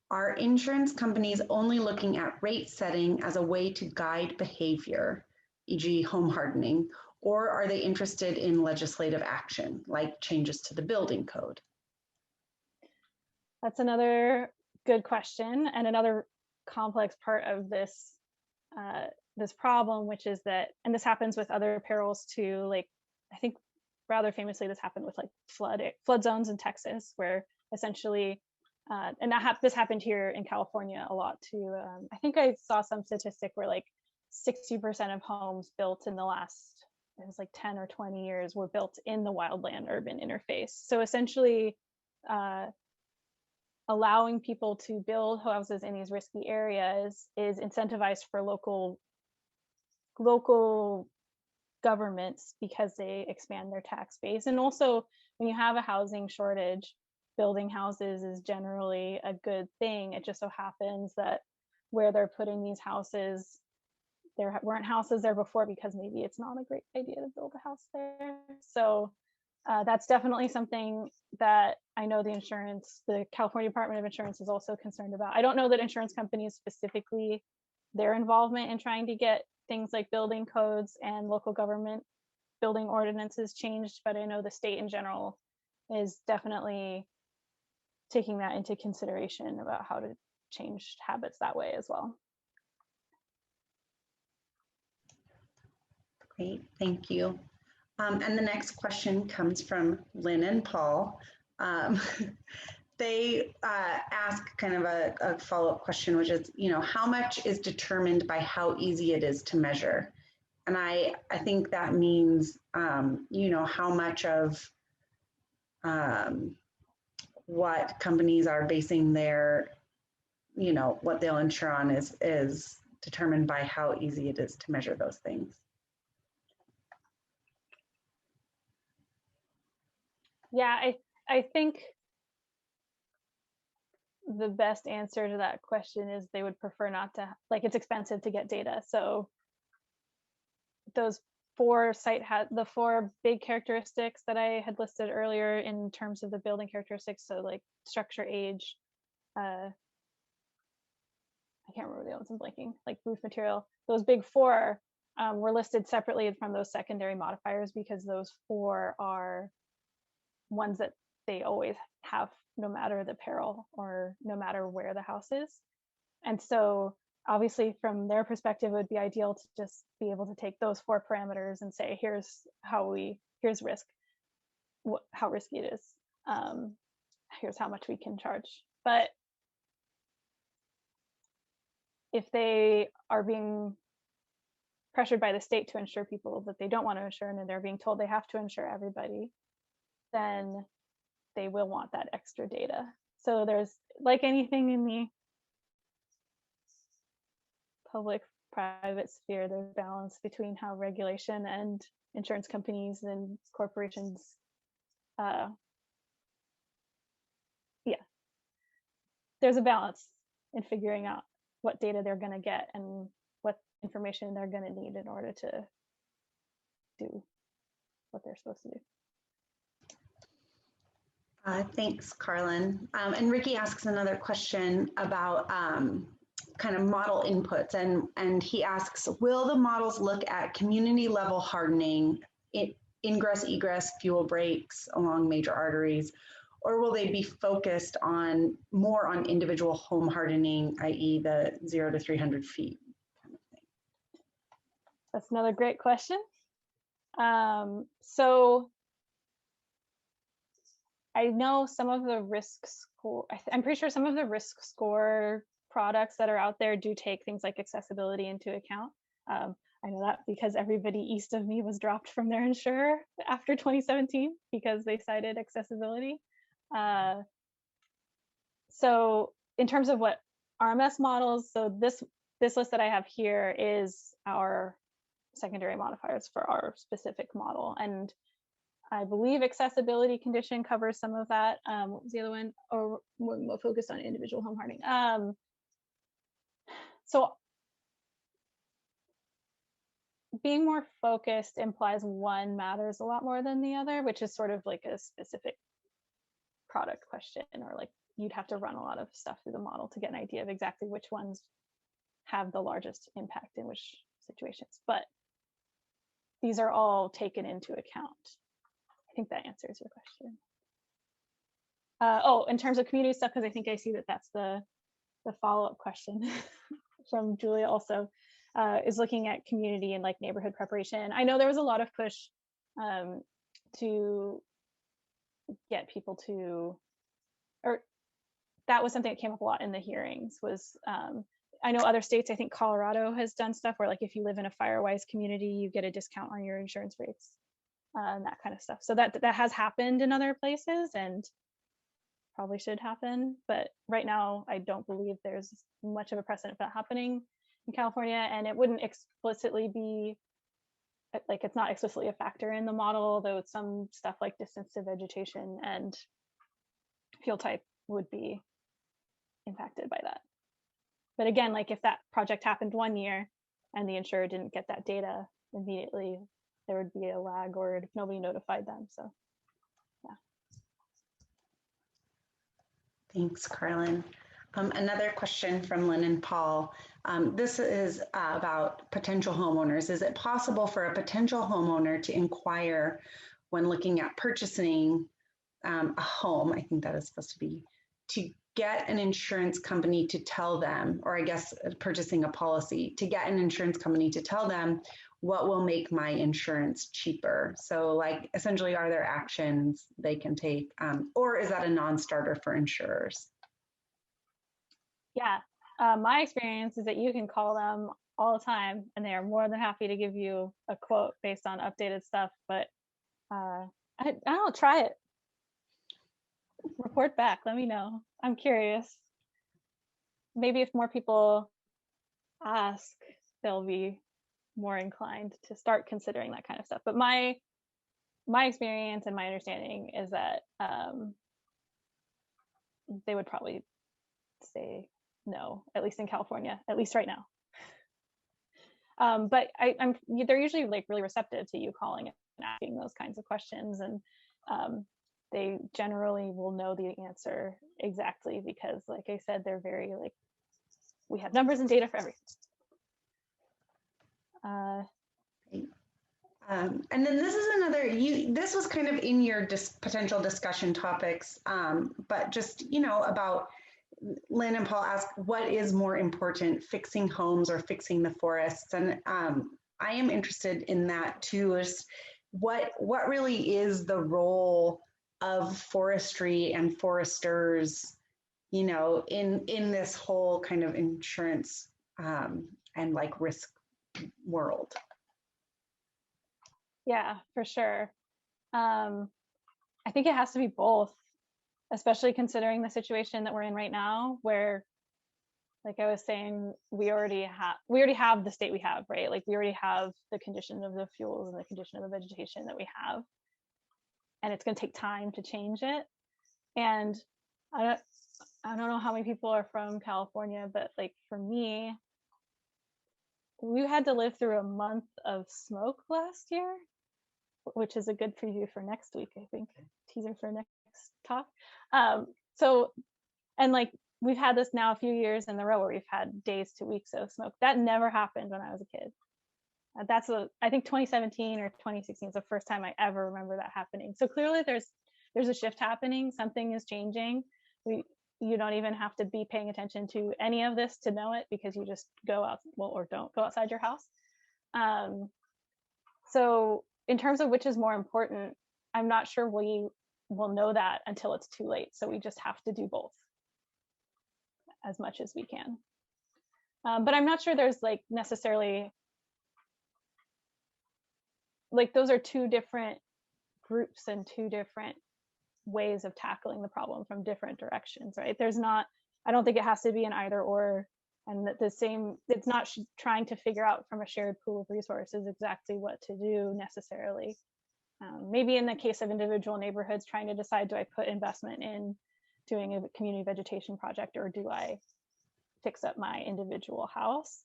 Are insurance companies only looking at rate setting as a way to guide behavior, e.g. home hardening, or are they interested in legislative action, like changes to the building code? That's another good question, and another complex part of this this problem, which is that, and this happens with other perils too, like I think rather famously this happened with like flood zones in Texas, where essentially and this happened here in California a lot too. I think I saw some statistic where like 60% of homes built in the last, it was like 10 or 20 years, were built in the wildland urban interface. So essentially allowing people to build houses in these risky areas is incentivized for local governments, because they expand their tax base. And also, when you have a housing shortage, building houses is generally a good thing. It just so happens that where they're putting these houses, there weren't houses there before because maybe it's not a great idea to build a house there. So that's definitely something that I know the California Department of Insurance is also concerned about. I don't know that insurance companies specifically, their involvement in trying to get things like building codes and local government building ordinances changed, but I know the state in general is definitely taking that into consideration about how to change habits that way as well. Great, thank you. And the next question comes from Lynn and Paul. They ask kind of a follow-up question, which is, how much is determined by how easy it is to measure? And I think that means, how much of what companies are basing their, what they'll insure on is determined by how easy it is to measure those things. Yeah, I think the best answer to that question is they would prefer not to, like, it's expensive to get data. So those the four big characteristics that I had listed earlier in terms of the building characteristics, so like structure, age, I can't remember the other ones, I'm blanking, like roof material, those big four were listed separately from those secondary modifiers because those four are ones that they always have no matter the peril or no matter where the house is. And so obviously from their perspective, it would be ideal to just be able to take those four parameters and say, here's risk, how risky it is. Here's how much we can charge. But if they are being pressured by the state to insure people that they don't want to insure, and they're being told they have to insure everybody, then they will want that extra data. So there's, like anything in the public-private sphere, there's balance between how regulation and insurance companies and corporations, there's a balance in figuring out what data they're going to get and what information they're going to need in order to do what they're supposed to do. Thanks, Carlin. And Ricky asks another question about kind of model inputs, and he asks, will the models look at community level hardening, ingress, egress, fuel breaks along major arteries, or will they be focused more on individual home hardening, i.e. the 0 to 300 feet kind of thing? That's another great question. So I know some of the risk score, I'm pretty sure some of the risk score products that are out there do take things like accessibility into account. I know that because everybody east of me was dropped from their insurer after 2017 because they cited accessibility. So in terms of what RMS models, so this list that I have here is our secondary modifiers for our specific model. And I believe accessibility condition covers some of that. What was the other one? Or more focused on individual home hardening. So being more focused implies one matters a lot more than the other, which is sort of like a specific product question, or like you'd have to run a lot of stuff through the model to get an idea of exactly which ones have the largest impact in which situations. But these are all taken into account. I think that answers your question. Oh, in terms of community stuff, because I think I see that that's the follow-up question from Julia also, is looking at community and like neighborhood preparation. I know there was a lot of push to get people to, or that was something that came up a lot in the hearings was, I know other states, I think Colorado has done stuff where like if you live in a fire-wise community, you get a discount on your insurance rates and that kind of stuff. So that has happened in other places and probably should happen. But right now, I don't believe there's much of a precedent for that happening in California, and it wouldn't explicitly be, like it's not explicitly a factor in the model, though some stuff like distance to vegetation and field type would be impacted by that. But again, like if that project happened one year and the insurer didn't get that data immediately, there would be a lag, or if nobody notified them. So yeah. Thanks, Carlin. Another question from Lynn and Paul. This is about potential homeowners. Is it possible for a potential homeowner to inquire when looking at purchasing a home, I think that is supposed to be, to get an insurance company to tell them, or I guess purchasing a policy, to get an insurance company to tell them what will make my insurance cheaper? So like essentially, are there actions they can take, or is that a non-starter for insurers? Yeah, my experience is that you can call them all the time and they are more than happy to give you a quote based on updated stuff, but I don't try it. Report back, let me know. I'm curious. Maybe if more people ask, they'll be more inclined to start considering that kind of stuff. But my experience and my understanding is that they would probably say no, at least in California, at least right now. But they're usually like really receptive to you calling and asking those kinds of questions, and they generally will know the answer exactly because, like I said, they're very like, we have numbers and data for everything. And then this is another, this was kind of in your potential discussion topics, but just, you know, about Lynn and Paul ask, what is more important, fixing homes or fixing the forests? And I am interested in that too, is what really is the role of forestry and foresters, you know, in this whole kind of insurance and like risk world? Yeah, for sure. I think it has to be both, especially considering the situation that we're in right now, where, like I was saying, we already have the state we have, right? Like we already have the condition of the fuels and the condition of the vegetation that we have, and it's going to take time to change it. And I don't know how many people are from California, but like for me, we had to live through a month of smoke last year, which is a good preview for next week, I think, teaser for next talk. So, and like we've had this now a few years in a row where we've had days to weeks of smoke. That never happened when I was a kid. I think 2017 or 2016 is the first time I ever remember that happening. So clearly there's a shift happening. Something is changing. You don't even have to be paying attention to any of this to know it, because you just go out, well, or don't go outside your house. So in terms of which is more important, I'm not sure we will know that until it's too late. So we just have to do both as much as we can. But I'm not sure there's like necessarily, like those are two different groups and two different ways of tackling the problem from different directions, right? I don't think it has to be an either or, and that it's not trying to figure out from a shared pool of resources exactly what to do necessarily. Maybe in the case of individual neighborhoods, trying to decide, do I put investment in doing a community vegetation project, or do I fix up my individual house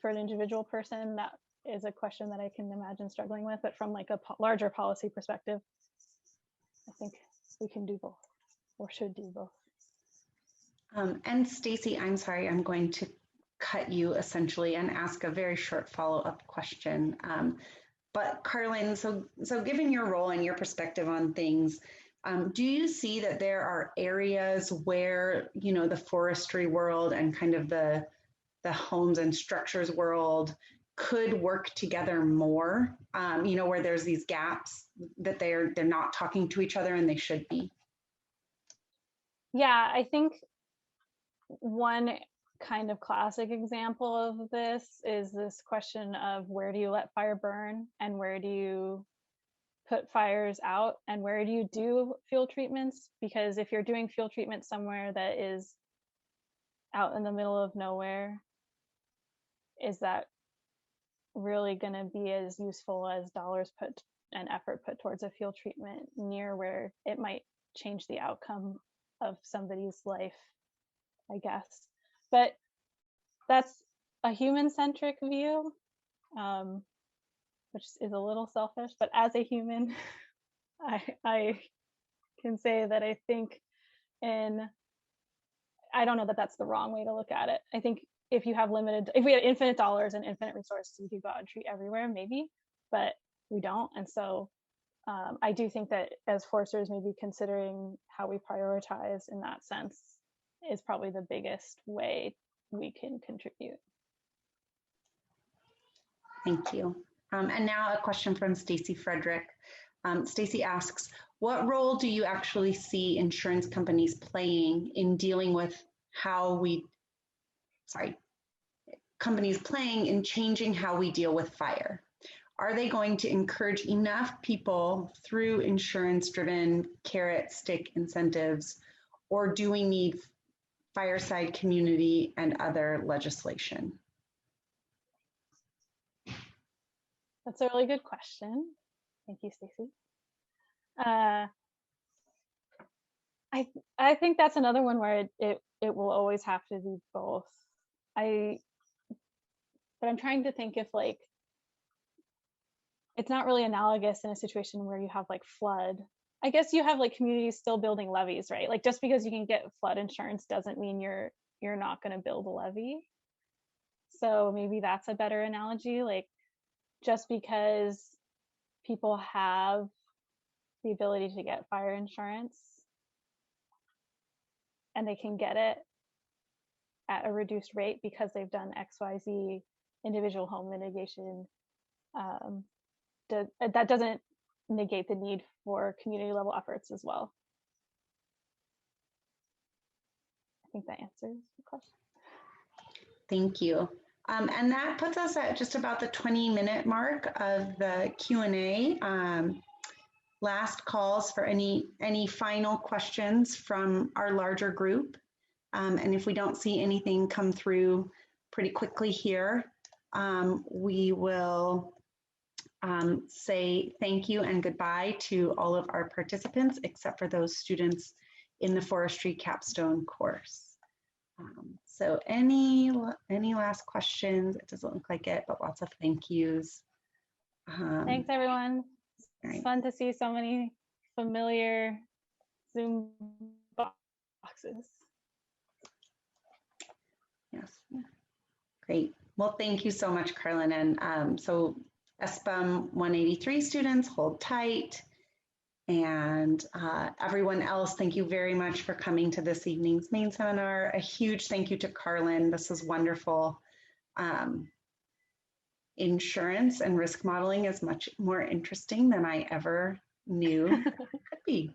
for an individual person? That is a question that I can imagine struggling with, but from like a larger policy perspective, I think we can do both, or should do both. And Stacy, I'm sorry, I'm going to cut you essentially and ask a very short follow-up question. But Carlin, so given your role and your perspective on things, do you see that there are areas where, you know, the forestry world and kind of the homes and structures world could work together more, you know, where there's these gaps that they're not talking to each other and they should be? Yeah, I think one kind of classic example of this is this question of, where do you let fire burn, and where do you put fires out, and where do you do fuel treatments? Because if you're doing fuel treatment somewhere that is out in the middle of nowhere, is that really going to be as useful as dollars put and effort put towards a fuel treatment near where it might change the outcome of somebody's life, I guess? But that's a human-centric view, which is a little selfish, but as a human, I can say that I think I don't know that that's the wrong way to look at it. I think if we had infinite dollars and infinite resources, we could go out and treat everywhere, maybe, but we don't. And so I do think that as foresters, maybe considering how we prioritize in that sense is probably the biggest way we can contribute. Thank you. And now a question from Stacy Frederick. Stacy asks, what role do you actually see insurance companies playing in dealing with companies playing in changing how we deal with fire? Are they going to encourage enough people through insurance-driven carrot stick incentives, or do we need fireside community and other legislation? That's a really good question. Thank you, Stacy. I think that's another one where it will always have to be both. But I'm trying to think if like it's not really analogous in a situation where you have like flood. I guess you have like communities still building levees, right? Like just because you can get flood insurance doesn't mean you're not going to build a levee. So maybe that's a better analogy. Like just because people have the ability to get fire insurance and they can get it at a reduced rate because they've done XYZ individual home mitigation, that doesn't negate the need for community level efforts as well. I think that answers the question. Thank you. And that puts us at just about the 20-minute mark of the Q&A. Last calls for any final questions from our larger group. And if we don't see anything come through pretty quickly here, we will say thank you and goodbye to all of our participants, except for those students in the forestry capstone course. So any last questions? It doesn't look like it, but lots of thank yous. Thanks, everyone. It's right. fun to see so many familiar Zoom boxes. Yes, great. Well, thank you so much, Carlin. And so SBUM 183 students, hold tight. And everyone else, thank you very much for coming to this evening's main seminar. A huge thank you to Carlin. This is wonderful. Insurance and risk modeling is much more interesting than I ever knew it could be.